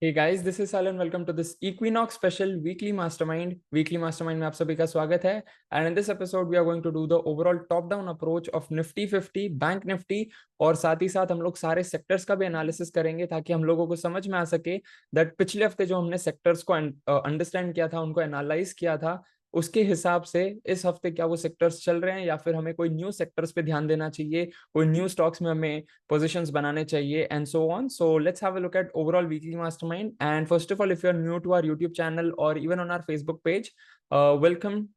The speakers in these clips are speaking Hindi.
Hey guys, this is Alan. Welcome to this Equinox special weekly mastermind. Weekly mastermind में आप सभी का स्वागत है. And in this episode we are going to do the overall top down approach of Nifty 50, Bank Nifty और साथ ही साथ हम लोग सारे सेक्टर्स का भी एनालिसिस करेंगे ताकि हम लोगों को समझ में आ सके दैट पिछले हफ्ते जो हमने सेक्टर्स को अंडरस्टैंड किया था, उनको एनालाइज किया था, उसके हिसाब से इस हफ्ते क्या वो सेक्टर्स चल रहे हैं या फिर हमें कोई न्यू सेक्टर्स पे ध्यान देना चाहिए, कोई न्यू स्टॉक्स में हमें positions बनाने चाहिए and so on. So let's have a look at overall weekly mastermind. And first of all, if you're new to our YouTube channel or even on our Facebook page, welcome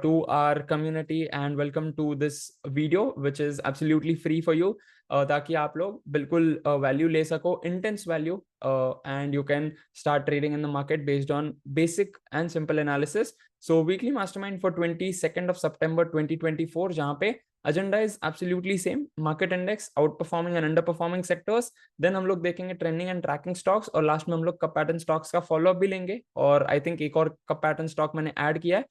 to our community and welcome to this video which is absolutely free for you. ताकि आप लोग बिल्कुल वैल्यू ले सको, intense value, and you can start trading in the market based on basic and simple analysis. So weekly mastermind for 22nd of September 2024, जहां पे agenda is absolutely same. Market index outperforming and underperforming sectors. Then हम लोग देखेंगे ट्रेंडिंग एंड ट्रैकिंग स्टॉक्स और लास्ट में हम लोग कप पैटर्न स्टॉक्स का फॉलोअप भी लेंगे. और आई थिंक एक और कप पैटर्न स्टॉक मैंने ऐड किया है.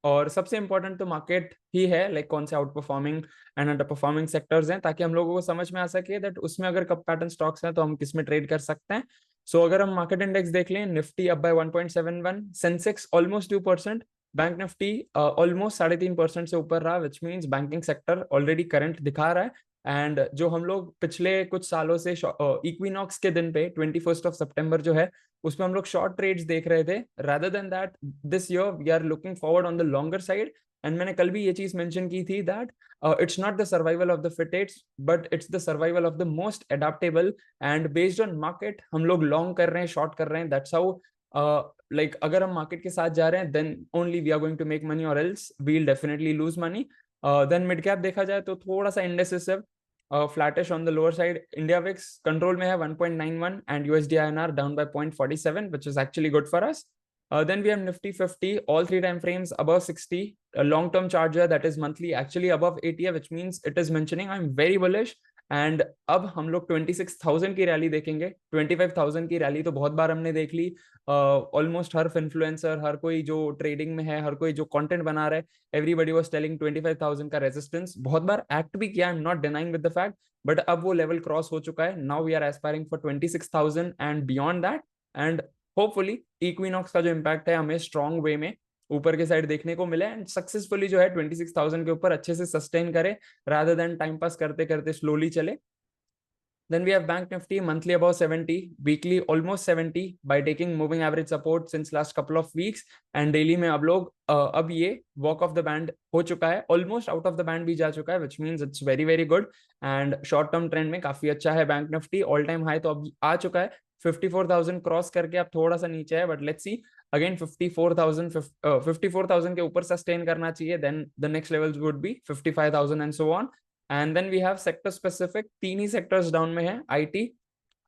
और सबसे इंपॉर्टेंट तो मार्केट ही है, लाइक कौन से out performing and under performing sectors हैं, ताकि हम लोगों को समझ में आ सके दैट उसमें अगर कप पैटर्न स्टॉक्स हैं तो हम किस में ट्रेड कर सकते हैं. सो अगर हम मार्केट इंडेक्स देख लें, Nifty up by 1.71, Sensex almost 2%, bank Nifty almost 3.5% से ऊपर रहा, which means banking sector already current दिखा रहा है. एंड जो हम लोग पिछले कुछ सालों से इक्विनॉक्स के दिन पे 21 सितंबर जो है, उसमें हम लोग शॉर्ट ट्रेड्स देख रहे थे. Rather than that this year we are looking forward on the longer side. And मैंने कल भी ये चीज मेंशन की थी that it's not the survival of the fittest but it's the survival of the most adaptable. And based on market हम लोग लॉन्ग कर रहे हैं, शॉर्ट कर रहे हैं. दैट्स हाउ, लाइक अगर हम मार्केट के साथ जा रहे हैं then only we are going to make money और else we will definitely lose money. Then mid cap देखा जाए तो थोड़ा सा indecisive, flattish on the lower side. India VIX control में है 1.91 and USD INR down by 0.47 which is actually good for us. Then we have Nifty 50, all three time frames above 60, a long term charger that is monthly actually above 80, which means it is mentioning I'm very bullish. And अब हम लोग 26,000 की रैली देखेंगे. 25,000 की रैली तो बहुत बार हमने देख ली. ऑलमोस्ट हर इन्फ्लुएंसर, हर कोई जो ट्रेडिंग में है, हर कोई जो कंटेंट बना रहा है, एवरीबडी वाज टेलिंग 25,000 का रेजिस्टेंस. बहुत बार एक्ट भी किया, I am not denying with the fact, but अब वो लेवल क्रॉस हो चुका है. Now we are aspiring for 26,000 and beyond that. And hopefully equinox का जो इम्पैक्ट है हमें स्ट्रॉन्ग वे में ऊपर के साइड देखने को मिले एंड सक्सेसफुली जो है 26,000 के ऊपर अच्छे से सस्टेन करे, rather than टाइम पास करते करते स्लोली चले. Then we have Bank Nifty monthly above 70, weekly almost 70 by taking moving average support since last couple of weeks. And daily में अब लोग अब ये walk off the band हो चुका है, almost out of the band भी जा चुका है, which means it's very very good. And short term trend में काफी अच्छा है Bank Nifty. All time high तो अब आ चुका है, 54,000 क्रॉस करके अब थोड़ा सा नीचे है, बट लेट्स सी अगेन 54,000 के ऊपर सस्टेन करना चाहिए. Then the next levels would be 55,000 and so on. And then we have sector specific, तीन ही सेक्टर्स डाउन में है, IT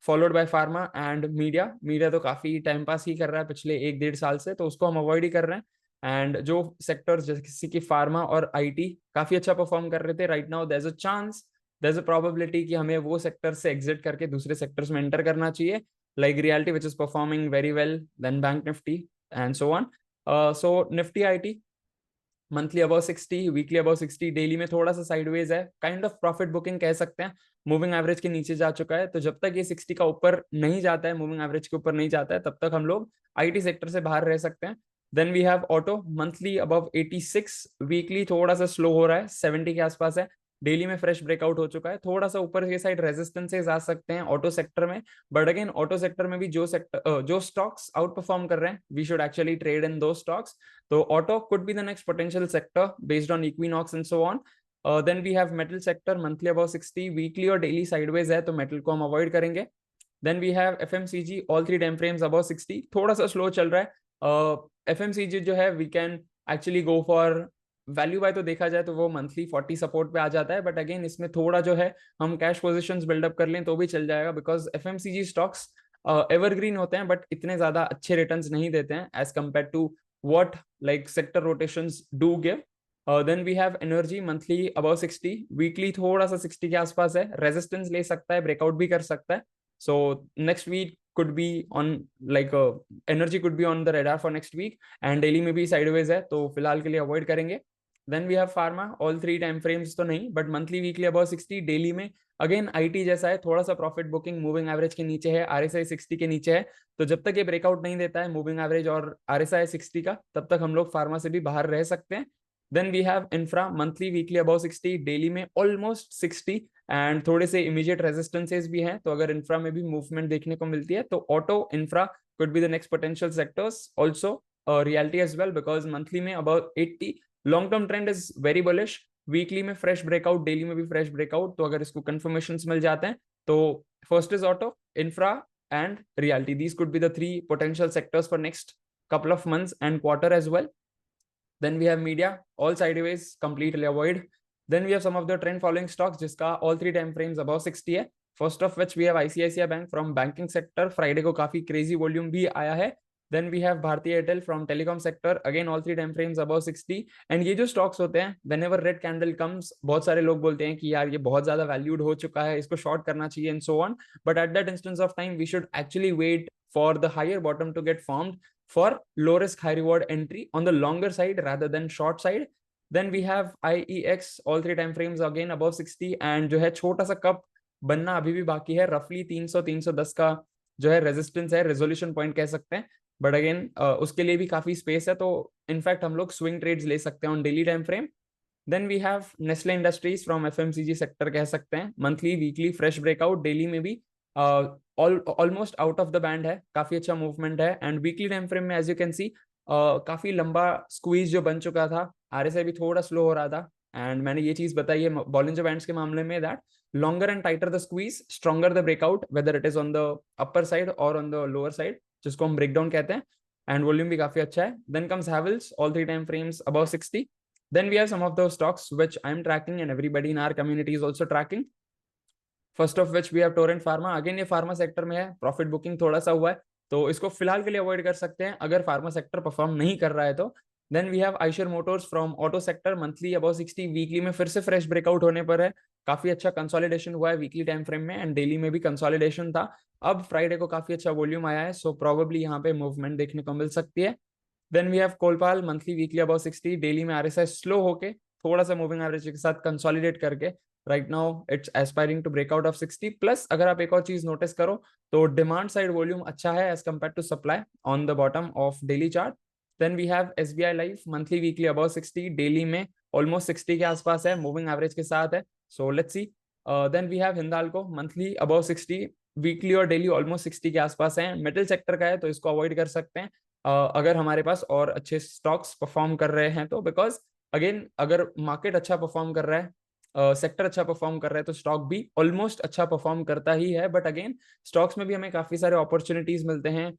followed by pharma and media. Media तो काफी टाइम पास ही कर रहा है पिछले 1-1.5 साल से, तो उसको हम अवॉइड ही कर रहे हैं. एंड जो सेक्टर्स जैसे कि फार्मा और आईटी काफी अच्छा परफॉर्म कर रहे थे, right now there is a chance, there is a probability कि हमें वो सेक्टर से एग्जिट करके दूसरे सेक्टर्स में एंटर करना चाहिए, like realty which is performing very well, then bank nifty and so on. So nifty it monthly about 60, weekly about 60, daily में थोड़ा सा साइडवेज है, काइंड ऑफ प्रॉफिट बुकिंग कह सकते हैं. मूविंग एवरेज के नीचे जा चुका है, तो जब तक ये 60 का ऊपर नहीं जाता है, मूविंग एवरेज के ऊपर नहीं जाता है, तब तक हम लोग आईटी सेक्टर से बाहर रह सकते हैं. Then we have auto monthly above 86, weekly थोड़ा सा स्लो हो रहा है, 70 के आसपास है. डेली में फ्रेश ब्रेकआउट हो चुका है, थोड़ा सा ऊपर के साइड रेजिस्टेंसेस आ सकते हैं ऑटो सेक्टर में. बट अगेन ऑटो सेक्टर में भी जो स्टॉक्स आउट परफॉर्म कर रहे हैं, we should actually trade in दो स्टॉक्स. तो auto could be the next potential sector based on Equinox and so on. Then we have metal sector monthly above 60, weekly और daily sideways है, तो metal को हम avoid करेंगे. Then we have FMCG, all three time frames above 60, थोड़ा सा slow चल रहा है. FMCG जो है we can actually go for value by, तो देखा जाए तो वो मंथली 40 सपोर्ट पे आ जाता है. बट अगेन इसमें थोड़ा जो है हम कैश पोजिशन बिल्डअप कर लें तो भी चल जाएगा, बिकॉज FMCG स्टॉक्स एवरग्रीन होते हैं बट इतने ज्यादा अच्छे रिटर्न्स नहीं देते हैं as compare to what like sector rotations do give. Then we have energy monthly above 60, weekly थोड़ा सा 60 के आसपास है, रेजिस्टेंस ले सकता है, ब्रेकआउट भी कर सकता है. So next week could be on like energy could be on the radar for next week, and daily में भी sideways है, तो फिलहाल के लिए अवॉइड करेंगे. Then we have pharma, all three time frames तो नहीं, but monthly weekly above 60, daily में अगेन आईटी जैसा है, थोड़ा सा प्रॉफिट बुकिंग मूविंग एवरेज के नीचे है, आरएसआई 60 के नीचे है, तो जब तक ये ब्रेकआउट नहीं देता है मूविंग एवरेज और आरएसआई 60 का, तब तक हम लोग फार्मा से भी बाहर रह सकते हैं। Then we have infra, monthly weekly about 60, daily में ऑलमोस्ट 60, एंड थोड़े से इमीडिएट रेजिस्टेंसेस भी हैं, तो अगर इंफ्रा में भी मूवमेंट देखने को मिलती है तो auto infra could be the next potential sectors. Also reality as well, because monthly में about 80, long term trend is very bullish, weekly में फ्रेश ब्रेकआउट, डेली में भी फ्रेश ब्रेकआउट, तो अगर इसको कंफर्मेशन मिल जाते हैं तो first is auto, infra and reality, these could be the 3 potential sectors for next couple of months and quarter as well. Then we have media, all sideways, completely avoid. Then we have some of the trend following stocks जिसका all 3 time frames above 60 है. First of which we have ICICI Bank from banking sector, Friday को काफी क्रेजी वॉल्यूम भी आया है. Then we have Bharti Airtel from telecom sector, again all 3 time frames above 60. And ये जो stocks होते हैं, whenever red candle comes, बहुत सारे लोग बोलते हैं कि यार ये बहुत ज्यादा valued हो चुका है, इसको short करना चाहिए and so on. But at that instance of time, we should actually wait for the higher bottom to get formed for low risk high reward entry on the longer side rather than short side. Then we have IEX, all 3 time frames again above 60, and जो है छोटा सा कप बनना अभी भी बाकी है, रफली 300-310 का जो है रेजिस्टेंस है, रेजोल्यूशन पॉइंट कह सकते हैं, बट अगेन उसके लिए भी काफी स्पेस है, तो इनफैक्ट हम लोग स्विंग ट्रेड्स ले सकते हैं on daily time frame. Then we have Nestle industries from FMCG sector कह सकते हैं, monthly weekly fresh breakout, daily में भी almost out of the band है, काफी अच्छा मूवमेंट है, एंड वीकली टाइम फ्रेम में एज यू कैन सी काफी लंबा स्क्वीज जो बन चुका था, आरएसआई भी थोड़ा स्लो हो रहा था, एंड मैंने ये चीज बताई है बॉलिंजर बैंड्स के मामले में that longer and tighter the squeeze, stronger the breakout, whether it is on the upper side or on the lower side, जिसको हम breakdown कहते हैं, and volume भी काफी अच्छा है. Then comes Havells, all 3 time frames above 60. Then we have some of those stocks which I'm tracking and everybody in our community is also tracking. First of which we have Torrent Pharma. Again ये फार्मा सेक्टर में है, प्रॉफिट बुकिंग थोड़ा सा हुआ है, तो इसको फिलहाल के लिए अवॉइड कर सकते हैं अगर फार्मा सेक्टर परफॉर्म नहीं कर रहा है तो. Then we have Eicher motors from auto sector, monthly about 60, weekly में फिर से फ्रेश ब्रेकआउट होने पर है, काफी अच्छा कंसोलिडेशन हुआ है वीकली टाइम फ्रेम में, एंड डेली में भी कंसोलिडेशन था. अब फ्राइडे को काफी अच्छा वॉल्यूम आया है, सो प्रोबेबली यहाँ पे मूवमेंट देखने को मिल सकती है. Then we have Colpal, monthly weekly about 60, daily में आरएसआई स्लो होके थोड़ा सा मूविंग एवरेज के साथ कंसोलिडेट करके right now it's aspiring to breakout of 60 plus. अगर आप एक और चीज नोटिस करो तो डिमांड साइड वॉल्यूम अच्छा है as compare to supply on the bottom of daily chart. Then we have SBI life, monthly weekly about 60, daily में ऑलमोस्ट 60 के आसपास है, मूविंग एवरेज के साथ है, so let's see. Then we have Hindalco, monthly about 60, weekly और डेली ऑलमोस्ट 60 के आसपास है, मिडिल सेक्टर का है तो इसको अवॉइड कर सकते हैं अगर हमारे पास और अच्छे स्टॉक्स परफॉर्म कर रहे हैं तो, बिकॉज अगेन अगर मार्केट अच्छा परफॉर्म कर रहा है, सेक्टर अच्छा परफॉर्म कर रहा है, तो स्टॉक भी ऑलमोस्ट अच्छा परफॉर्म करता ही है. बट अगेन स्टॉक्स में भी हमें काफी सारे अपॉर्चुनिटीज मिलते हैं,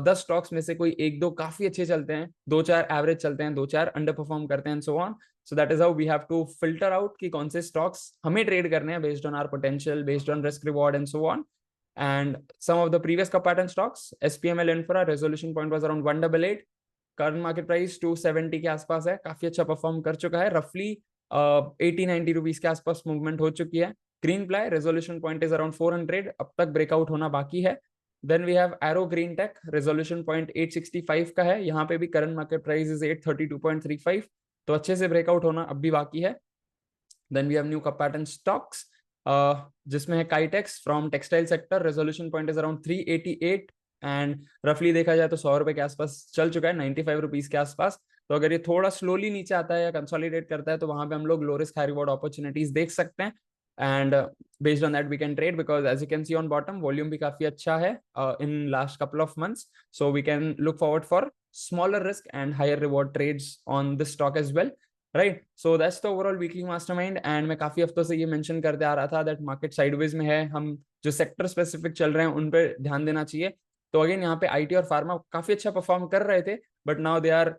10 स्टॉक्स में से कोई 1-2 काफी अच्छे चलते हैं, 2-4 एवरेज चलते हैं, 2-4 अंडर परफॉर्म करते हैं, so on. So that is how we have to filter out कि कौन से स्टॉक्स हमें ट्रेड करने हैं based on our potential, based on risk reward and so on. And some of the previous cup pattern stocks, SPML Infra, resolution point was around 188, current market price 270 के आसपास है, काफी अच्छा परफॉर्म कर चुका है, रफली 80-90 रुपीज के आसपास मूवमेंट हो चुकी है. Greenply resolution point is around 400, अब तक ब्रेकआउट होना बाकी है. Then we have Arrow Greentech, resolution point 865 का है, यहाँ पे भी करंट मार्केट प्राइस इज 832.35, तो अच्छे से ब्रेकआउट होना अब भी बाकी है. Then we have new cup pattern stocks जिसमें है Kitex from textile sector, resolution point is around 388, and रफली देखा जाए तो 100 रुपए के आसपास चल चुका है, 95 रुपीज के आसपास. तो अगर ये थोड़ा स्लोली नीचे आता है या कंसोलिडेट करता है तो वहां पे हम लोग low risk high reward opportunities देख सकते हैं, and based on that we can trade, because as you can see on bottom volume भी काफी अच्छा है in last couple of months, so we can look forward for smaller risk and higher reward trades on this stock as well. Right, so that's the overall weekly mastermind, एंड मैं काफी हफ्तों से ये मेंशन करते आ रहा था दैट मार्केट साइडवेज में है, हम जो सेक्टर स्पेसिफिक चल रहे हैं उन पे ध्यान देना चाहिए. तो अगेन यहाँ पे आईटी और फार्मा काफी अच्छा परफॉर्म कर रहे थे, but now they are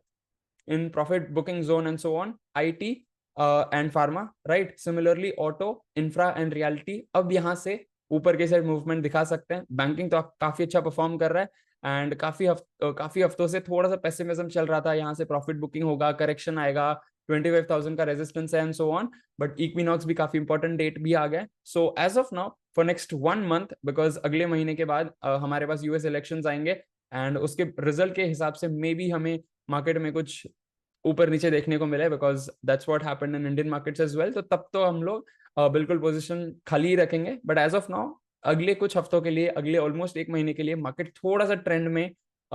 in profit booking zone and so on. IT and pharma, right, similarly auto, infra and reality अब यहाँ से ऊपर के साइड मूवमेंट दिखा सकते हैं. बैंकिंग तो काफी अच्छा परफॉर्म कर रहा है, एंड काफी हफ्तों से थोड़ा सा पेसिमिज्म चल रहा था, यहाँ से प्रॉफिट बुकिंग होगा, करेक्शन आएगा, 25,000 का रेजिस्टेंस है and so on, but equinox भी काफी इंपॉर्टेंट डेट भी आ गया. So as of now for next 1 month, because अगले महीने के बाद हमारे पास यूएस इलेक्शंस आएंगे, एंड उसके रिजल्ट के हिसाब से मे बी हमें मार्केट में कुछ ऊपर नीचे देखने को मिले, because that's what happened in Indian markets as well. तो तब तो हम लोग बिल्कुल पोजीशन खाली ही रखेंगे, बट एज ऑफ नाउ अगले कुछ हफ्तों के लिए, अगले ऑलमोस्ट एक महीने के लिए मार्केट थोड़ा सा ट्रेंड में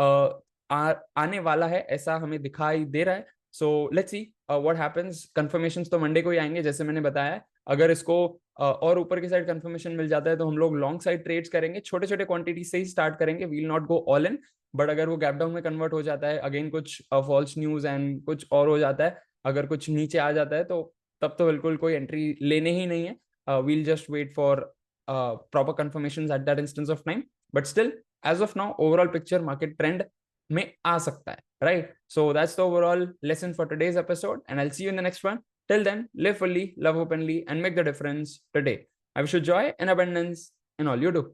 आने वाला है, ऐसा हमें दिखाई दे रहा है. So let's see what happens. Confirmations तो मंडे को ही आएंगे जैसे मैंने बताया. अगर इसको और ऊपर की साइड कंफर्मेशन मिल जाता है तो हम लोग लॉन्ग साइड ट्रेड्स करेंगे, छोटे छोटे क्वांटिटी से ही स्टार्ट करेंगे, we'll not go all in. But अगर वो गैप डाउन में कन्वर्ट हो जाता है, अगेन कुछ फॉल्स न्यूज एंड कुछ और हो जाता है, अगर कुछ नीचे आ जाता है, तो तब तो बिल्कुल कोई एंट्री लेने ही नहीं है. We'll just wait for proper confirmations at that instance of time. But still, as of now, overall picture market trend में आ सकता है, right? So that's the overall lesson for today's episode, and I'll see you in the next one. Till then, live fully, love openly, and make the difference today. I wish you joy and abundance in all you do.